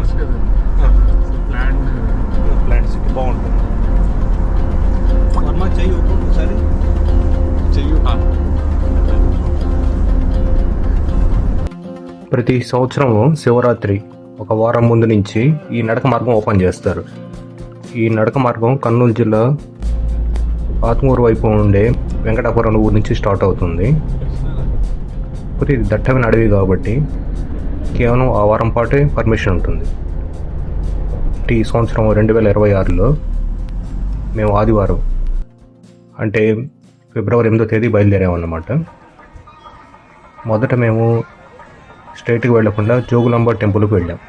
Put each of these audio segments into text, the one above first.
Flowers కదా, plant city బాగుంటుంది. వర్మ చెయ్యి ఒక్కొక్కసారి చెయ్యి. ప్రతి సంవత్సరం శివరాత్రి ఒక వారం ముందు నుంచి ఈ నడక మార్గం ఓపెన్ చేస్తారు. ఈ నడక మార్గం కర్నూలు జిల్లా ఆత్మూరు వైపు ఉండే వెంకటాపురం ఊరు నుంచి స్టార్ట్ అవుతుంది. ఇది దట్టమైన అడవి కాబట్టి కేవలం ఆ వారం పాటే పర్మిషన్ ఉంటుంది. ఈ సంవత్సరం 2026లో మేము ఆదివారం అంటే ఫిబ్రవరి 8వ తేదీ బయలుదేరామన్నమాట. మొదట మేము స్ట్రైట్కి వెళ్లకుండా జోగులాంబ టెంపుల్కి వెళ్ళాం.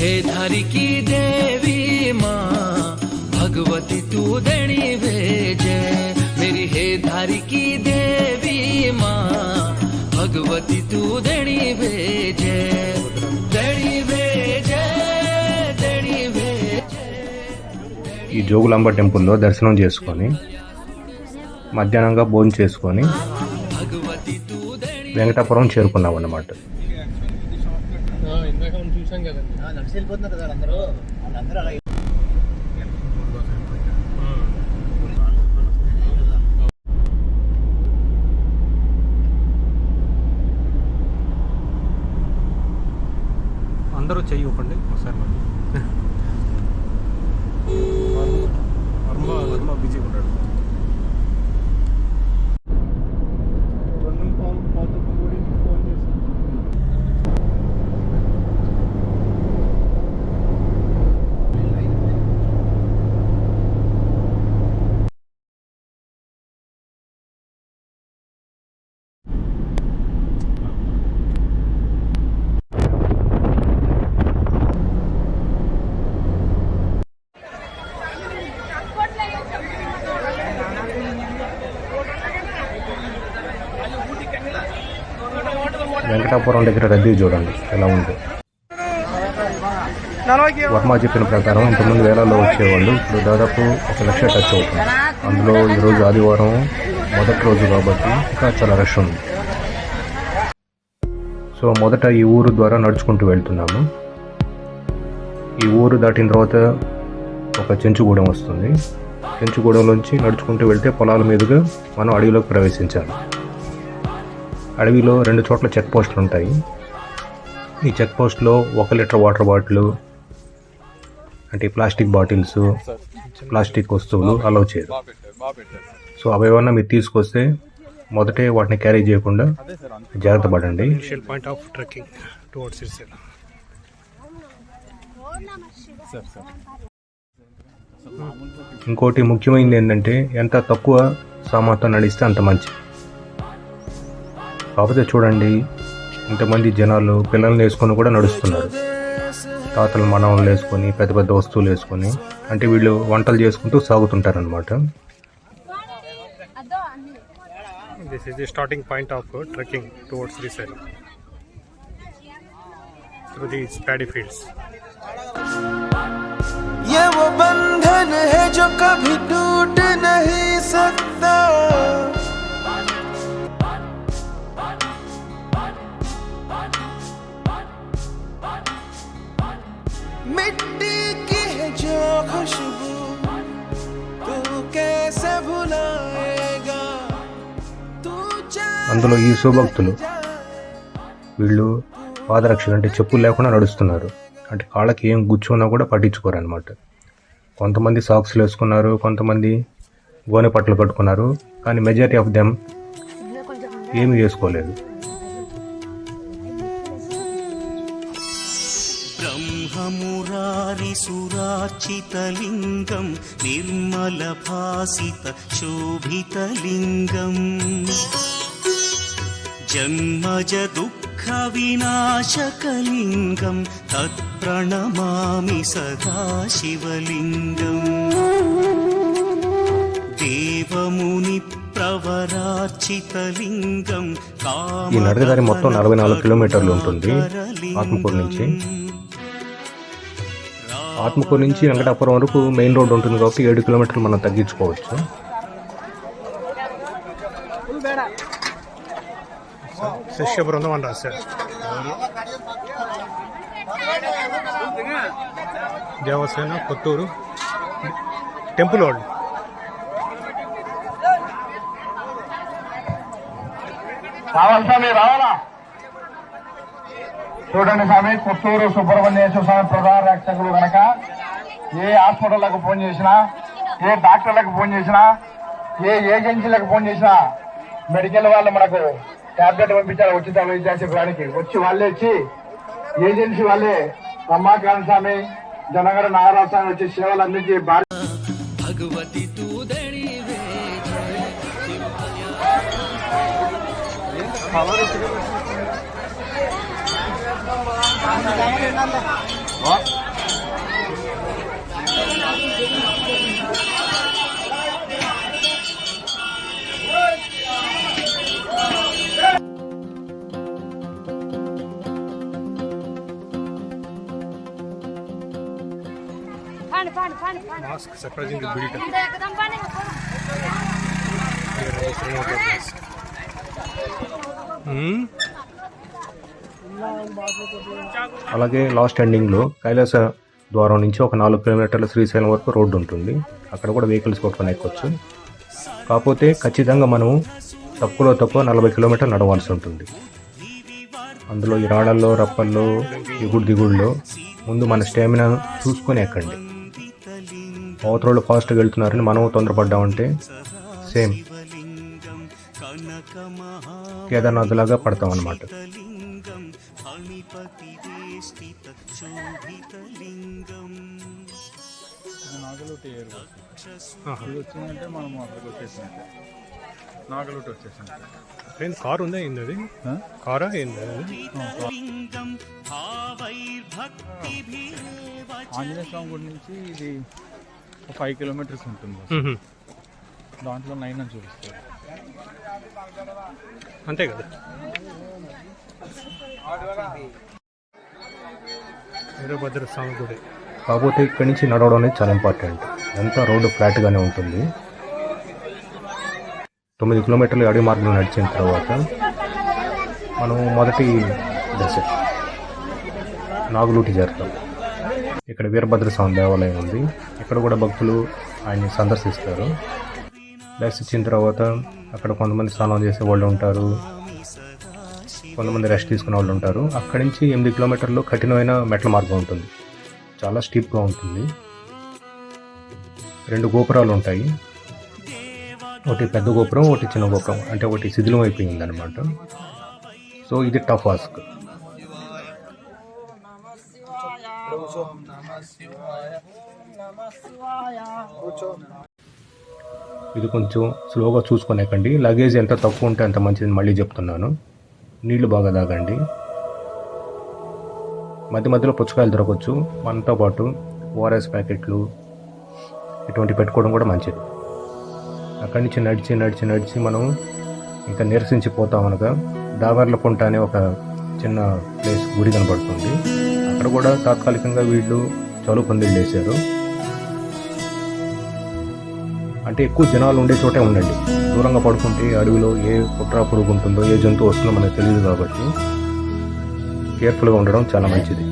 हे धारी की देवी माँ भगवती तू देणी भेजे मेरी, हे धारी की देवी माँ भगवती तू देणी भेजे देणी भेजे देणी भेजे. ఈ జోగులాంబ టెంపుల్లో దర్శనం చేసుకొని మధ్యాహ్నంగా భోజనం చేసుకొని వెంకటాపురం చేరుకున్నాం అన్నమాట. నడిచి వెళ్ళిపోతున్నారు కదా అందరూ అలా. అందరూ చెయ్యి ఇవ్వండి ఒకసారి. వర్మ బిజీగా ఉన్నాడు. వెంకటాపురం దగ్గర రద్దీ చూడండి ఎలా ఉంది. వర్మ చెప్పిన ప్రకారం ఇంతకుముందు వేలాల్లో వచ్చేవాళ్ళు ఇప్పుడు దాదాపు 1,00,000 టచ్ అవుతుంది. అందులో ఈరోజు ఆదివారం మొదటి రోజు కాబట్టి ఇంకా చాలా రష్ ఉంది. సో మొదట ఈ ఊరు ద్వారా నడుచుకుంటూ వెళ్తున్నాము. ఈ ఊరు దాటిన తర్వాత ఒక చెంచుగూడెం వస్తుంది. చెంచుగూడెంలోంచి నడుచుకుంటూ వెళ్తే పొలాల మీదుగా మనం అడవిలోకి ప్రవేశించాలి. అడవిలో 2 చోట్ల చెక్ పోస్టులు ఉంటాయి. ఈ చెక్ పోస్ట్లో 1 లీటర్ వాటర్ బాటిల్ అంటే ప్లాస్టిక్ బాటిల్స్, ప్లాస్టిక్ వస్తువులు అలౌ చేయరు. సో అవి ఏమన్నా మీరు తీసుకొస్తే మొదటే వాటిని క్యారీ చేయకుండా జాగ్రత్త పడండి. Point of trekking towards Sircilla. ఇంకోటి ముఖ్యమైనది ఏంటంటే ఎంత తక్కువ సామాన్తో నడిస్తే అంత మంచిది. కాకపోతే చూడండి ఇంతమంది జనాలు పిల్లల్ని వేసుకొని కూడా నడుస్తున్నారు. తాతలు మనవలు వేసుకొని పెద్ద పెద్ద వస్తువులు వేసుకొని, అంటే వీళ్ళు వంటలు చేసుకుంటూ సాగుతుంటారనమాట. This is the starting point of trekking towards Srisailam through these paddy fields. ये वो बंधन है जो कभी टूट नहीं सकता, मिट्टी की है जो खुशबू तू कैसे भुलाएगा. అందులో ఈ శివభక్తులు వీళ్ళు పాదరక్షలు అంటే చెప్పులు లేకుండా నడుస్తున్నారు. అంటే కాళ్ళకి ఏం గుచ్చున్నా కూడా పట్టించుకోరు అనమాట. కొంతమంది సాక్స్లు వేసుకున్నారు, కొంతమంది గోనె పట్టలు కట్టుకున్నారు, కానీ మెజారిటీ ఆఫ్ దెమ్ ఏమీ వేసుకోలేదు. బ్రహ్మమురారిసురార్చితలింగం నిర్మలభాసిత శోభితలింగం జన్మజ దుఃఖ వినాశకలింగం తత్ప్రణమామి సదా శివలింగం. శివముని ప్రవరార్చితలింగం ఈ నడకదారి మొత్తం 44 కిలోమీటర్లు ఉంటుంది ఆత్మకూరు నుంచి. ఆత్మకూరు నుంచి వెంకటాపురం వరకు మెయిన్ రోడ్ ఉంటుంది కాబట్టి 7 కిలోమీటర్లు మనం తగ్గించుకోవచ్చు. శిష్య బృందం అని రాశారు. దేవసేన కొత్తూరు టెంపుల్ వాళ్ళు. రావాలి స్వామి, రావాలా? చూడండి స్వామి, కొత్తూరు సుబ్రహ్మణ్యేశ్వర స్వామి ప్రధాన రక్షకులు కనుక ఏ హాస్పిటల్లకు ఫోన్ చేసినా, ఏ డాక్టర్లకు ఫోన్ చేసినా, ఏ ఏజెన్సీలకు ఫోన్ చేసినా మెడికల్ వాళ్ళు మనకు టాబ్లెట్ పంపించారు ఉచిత వైద్య శిబిరానికి. వచ్చి వాళ్ళే వచ్చి ఏజెన్సీ వాళ్ళే రమాకాంత స్వామి, జనగర నాగరాజ స్వామి వచ్చి సేవలు అందించి भगवती तू देणी Mask surprisingly built up. అలాగే లాస్ట్ ఎండింగ్లో కైలాస ద్వారం నుంచి ఒక 4 కిలోమీటర్ల శ్రీశైలం వరకు రోడ్డు ఉంటుంది. అక్కడ కూడా వెహికల్స్ కొట్టుకొని ఎక్కొచ్చు. కాకపోతే ఖచ్చితంగా మనం తక్కువ 40 కిలోమీటర్లు నడవాల్సి ఉంటుంది. అందులో ఈ రాళ్ళల్లో రప్పల్లో ఎగుడు దిగుడులో ముందు మన స్టామినా చూసుకొని ఎక్కండి. అవతల ఫాస్ట్గా వెళ్తున్నారని మనం తొందరపడ్డామంటే సేమ్ కేదార్నాథ్ లాగా పడతాం అన్నమాట. నాగలుటి వచ్చిందంటే మనం అక్కడికి వచ్చేసినట్టే. నాగలుటి వచ్చేసినట్టే. ఏంది కారు ఉందా? ఏంది అది? కారా ఏంది? ఆంజనేయ స్వామి గుడి నుంచి ఇది 5 కిలోమీటర్స్ ఉంటుంది. దాంట్లో 9 అని చూపిస్తారు. అంతే కదా. వీరభద్ర స్వామి గుడి. కాకపోతే ఇక్కడి నుంచి నడవడం అనేది చాలా ఇంపార్టెంట్. అంతా రోడ్డు ఫ్లాట్గానే ఉంటుంది. 9 కిలోమీటర్లు అడవి మార్గంలో నడిచిన తర్వాత మనం మొదటి దశ నాగులూటి చేరుతాం. ఇక్కడ వీరభద్ర స్వామి దేవాలయం ఉంది. ఇక్కడ కూడా భక్తులు ఆయన్ని సందర్శిస్తారు. దర్శించిన తర్వాత అక్కడ కొంతమంది స్నానం చేసే వాళ్ళు ఉంటారు, కొంతమంది రెస్ట్ తీసుకునే వాళ్ళు ఉంటారు. అక్కడి నుంచి 8 కిలోమీటర్లు కఠినమైన మెట్ల మార్గం ఉంటుంది. చాలా స్టీప్గా ఉంటుంది. 2 గోపురాలు ఉంటాయి. ఒకటి పెద్ద గోపురం, ఒకటి చిన్న గోపురం. అంటే ఒకటి శిథిలం అయిపోయింది అనమాట. సో ఇది టఫ్ టాస్క్. ఇది కొంచెం స్లోగా చూసుకొని ఎక్కండి. లగేజ్ ఎంత తక్కువ ఉంటే అంత మంచిది. మళ్ళీ చెప్తున్నాను, నీళ్లు బాగా తాగండి. మధ్య మధ్యలో పుచ్చకాయలు దొరకవచ్చు. మనతో పాటు ఓఆర్ఎస్ ప్యాకెట్లు ఇటువంటి పెట్టుకోవడం కూడా మంచిది. అక్కడి నుంచి నడిచి మనం ఇంకా నిరసించిపోతాం అనగా దావర్లకుంట అనే ఒక చిన్న ప్లేస్ గుడి కనబడుతుంది. అక్కడ కూడా తాత్కాలికంగా వీళ్ళు చలువు పందిళ్ళు వేశారు. అంటే ఎక్కువ జనాలు ఉండే చోటే ఉండండి. దూరంగా పడుకుంటే అడవిలో ఏ కుట్ర పురుగు ఉంటుందో, ఏ జంతువు వస్తుందో మనకు తెలియదు కాబట్టి కేర్ఫుల్గా ఉండడం చాలా మంచిది.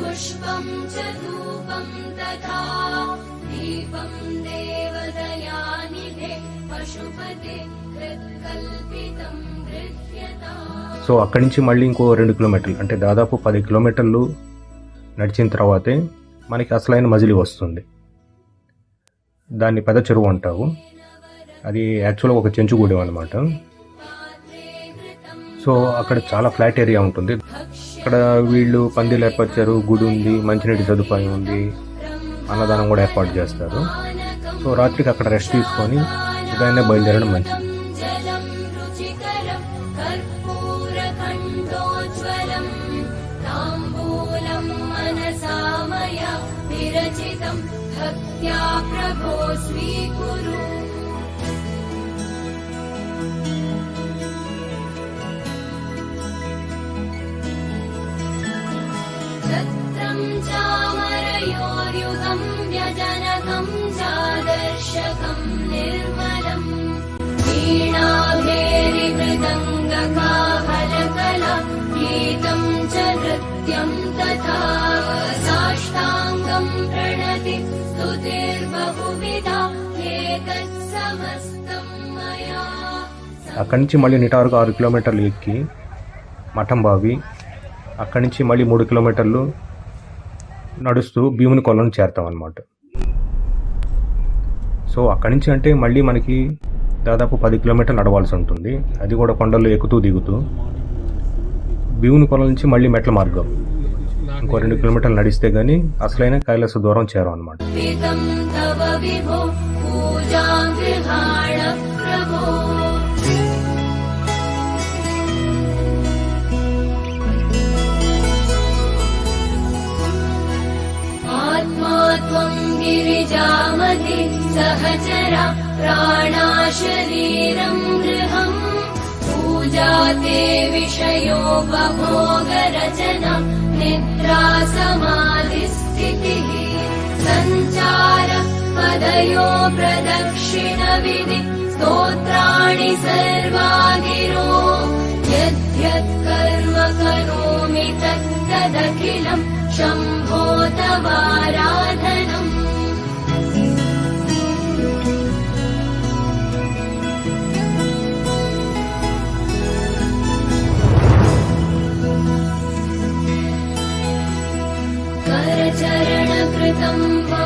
पुष्पं च धूपं तथा दीपं देवदयानिधे पशुपते कृत्कल्पितं गृह्यताम्. సో అక్కడి నుంచి మళ్ళీ ఇంకో 2 కిలోమీటర్లు అంటే దాదాపు 10 కిలోమీటర్లు నడిచిన తర్వాతే మనకి అసలైన మజిలీ వస్తుంది. దాన్ని పెద్ద చెరువు అంటావు. అది యాక్చువల్గా ఒక చెంచుగూడెం అనమాట. సో అక్కడ చాలా ఫ్లాట్ ఏరియా ఉంటుంది. అక్కడ వీళ్ళు పందిలు ఏర్పరిచారు. గుడి ఉంది, మంచినీటి సదుపాయం ఉంది, అన్నదానం కూడా ఏర్పాటు చేస్తారు. సో రాత్రికి అక్కడ రెస్ట్ తీసుకొని ఉదయాన్నే బయలుదేరడం మంచిది. జలం రుచికరం కర్పూరఖండోజ్వలం తాంబూలం మనసా మయా విరచితం భక్త్యా ప్రభో స్వీకురు. ఛత్రం చామరయోర్యుగం వ్యజనకం చాదర్శకం నిర్మలం వీణాభేరిమృదంగకాహలకలా గీతం చ నృత్యం తథా సాష్టాంగం ప్రణతి స్తుతిర్బహువిధా ఏతత్ సమస్తం మయా. అక్కడి నుంచి మళ్ళీ నిటారుగా 6 కిలోమీటర్లు ఎక్కి మఠంబావి, అక్కడి నుంచి మళ్ళీ 3 కిలోమీటర్లు నడుస్తూ భీముని కొలను చేరుతాం అన్నమాట. సో అక్కడి నుంచి అంటే మళ్ళీ మనకి దాదాపు 10 కిలోమీటర్లు నడవాల్సి ఉంటుంది. అది కూడా కొండల్లో ఎక్కుతూ దిగుతూ. భీముని కొలం నుంచి మళ్ళీ మెట్ల మార్గం, ఇంకో 2 కిలోమీటర్లు నడిస్తే కానీ అసలైన కైలాస దూరం చేరాం అన్నమాట. పితం తవ విభో పూజాం గృహాణ ప్రభో. ఆత్మా త్వం గిరిజామతి సహచరా ప్రాణా శరీరం గృహం పూజా తే విషయోపభోగరచన నిద్రా సమాధి స్థితిః సంచార పదయో ప్రదక్షిణ విధి స్తోత్రాణి సర్వాగిరో యద్యత్ కర్మ కరోమి తత్తదఖిలం శంభో తవారాధనం. करचरणकृतं वा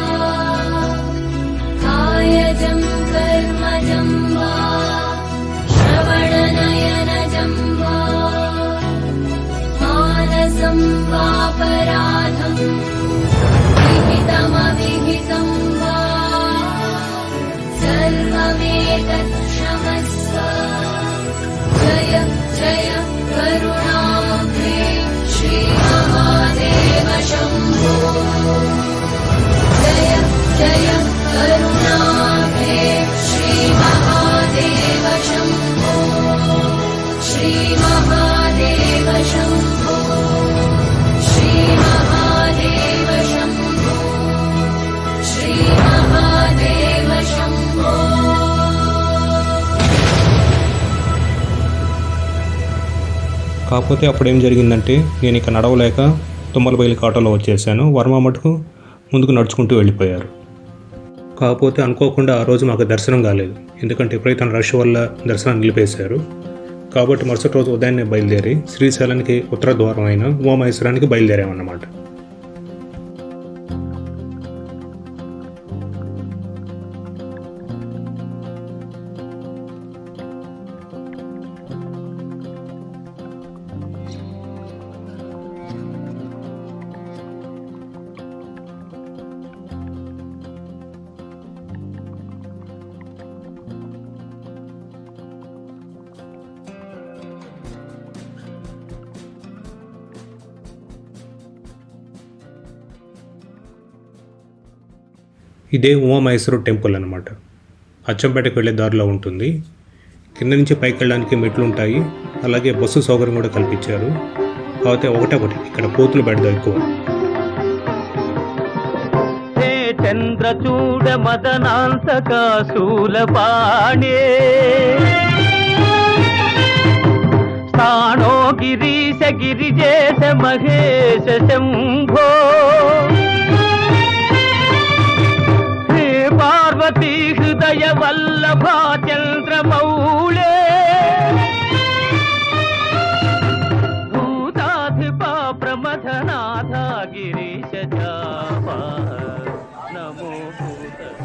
कायजं कर्मजं वा श्रवणनयनजं वा मानसं वापराधं विहितमविहितं वा सर्वमेतत् क्षमस्व. जय जय करुणाब्धे श्रीमहादेव शम्भो. जय जय करुणाब्धे श्रीमहादेव शम्भो. श्रीमहादेव शम्भो. श्रीमहादेव शम्भो. श्रीमहादेव शम्भो. కాకపోతే అప్పుడు ఏం జరిగిందంటే నేను ఇక నడవలేక తుమ్మలబైలి ఆటోలో వచ్చేసాను. వర్మ మటుకు ముందుకు నడుచుకుంటూ వెళ్ళిపోయారు. కాకపోతే అనుకోకుండా ఆ రోజు మాకు దర్శనం కాలేదు, ఎందుకంటే ఎప్పుడైతే రష్ వల్ల దర్శనం నిలిపేశారు. కాబట్టి మరుసటి రోజు ఉదయాన్నే బయలుదేరి శ్రీశైలానికి ఉత్తర ద్వారం అయిన ఉమామహేశ్వరానికి బయలుదేరామన్నమాట. ఇదే ఉమామహేశ్వర టెంపుల్ అనమాట. అచ్చంపేటకు వెళ్ళే దారిలో ఉంటుంది. కింద నుంచి పైకి వెళ్ళడానికి మెట్లు ఉంటాయి, అలాగే బస్సు సౌకర్యం కూడా కల్పించారు. కాకపోతే ఒకటి ఇక్కడ కోతులు బెడద ఎక్కువ. చంద్రచూడ మదనాంతక శూలపాణే స్థానో గిరీశ గిరిజేశ మహేశ శంభో. పార్వతీ హృదయ వల్లభా చంద్రమౌళే భూతాధిపా ప్రమథనాథ గిరీశ జాపా నమో భూతనాథ.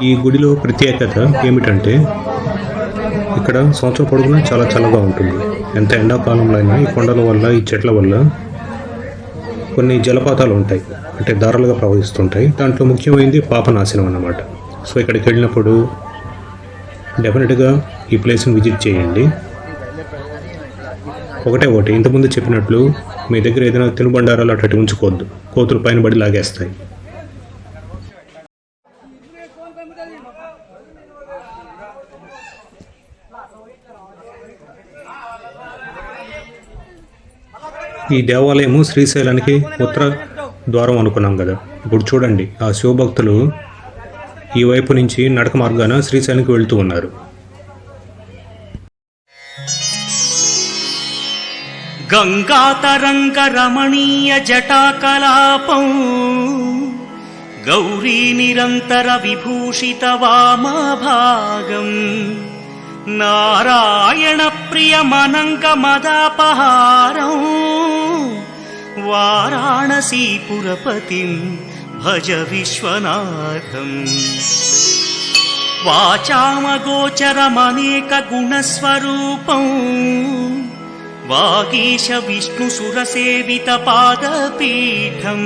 ఈ గుడిలో ప్రత్యేకత ఏమిటంటే ఇక్కడ సంవత్సరం పొడుగునా చాలా చల్లగా ఉంటుంది. ఎంత ఎండాకాలంలో అయినా ఈ కొండల వల్ల, ఈ చెట్ల వల్ల కొన్ని జలపాతాలు ఉంటాయి, అంటే ధారలుగా ప్రవహిస్తుంటాయి. దాంట్లో ముఖ్యమైనది పాపనాశనం అన్నమాట. సో ఇక్కడికి వెళ్ళినప్పుడు డెఫినెట్గా ఈ ప్లేస్ని విజిట్ చేయండి. ఒకటి ఇంతకుముందు చెప్పినట్లు మీ దగ్గర ఏదైనా తినుబండారాలు అటు ఉంచుకోవద్దు, కోతులు పైన పడి లాగేస్తాయి. ఈ దేవాలయము శ్రీశైలానికి ఉత్తర ద్వారం అనుకున్నాం కదా. ఇప్పుడు చూడండి, ఆ శివభక్తులు ఈ వైపు నుంచి నడక మార్గాన శ్రీశైలానికి వెళ్తూ ఉన్నారు. గంగాతరంగ రమణీయ జటాకలాపం గౌరీ నిరంతర విభూషిత వామభాగం నారాయణ ప్రియ మనంగ మదాపహారం వారాణసీపురపతిం భజ విశ్వనాథం వాచామగోచరమనేక గుణస్వరూపం వాగీశ విష్ణు సురసేవిత పాదపీఠం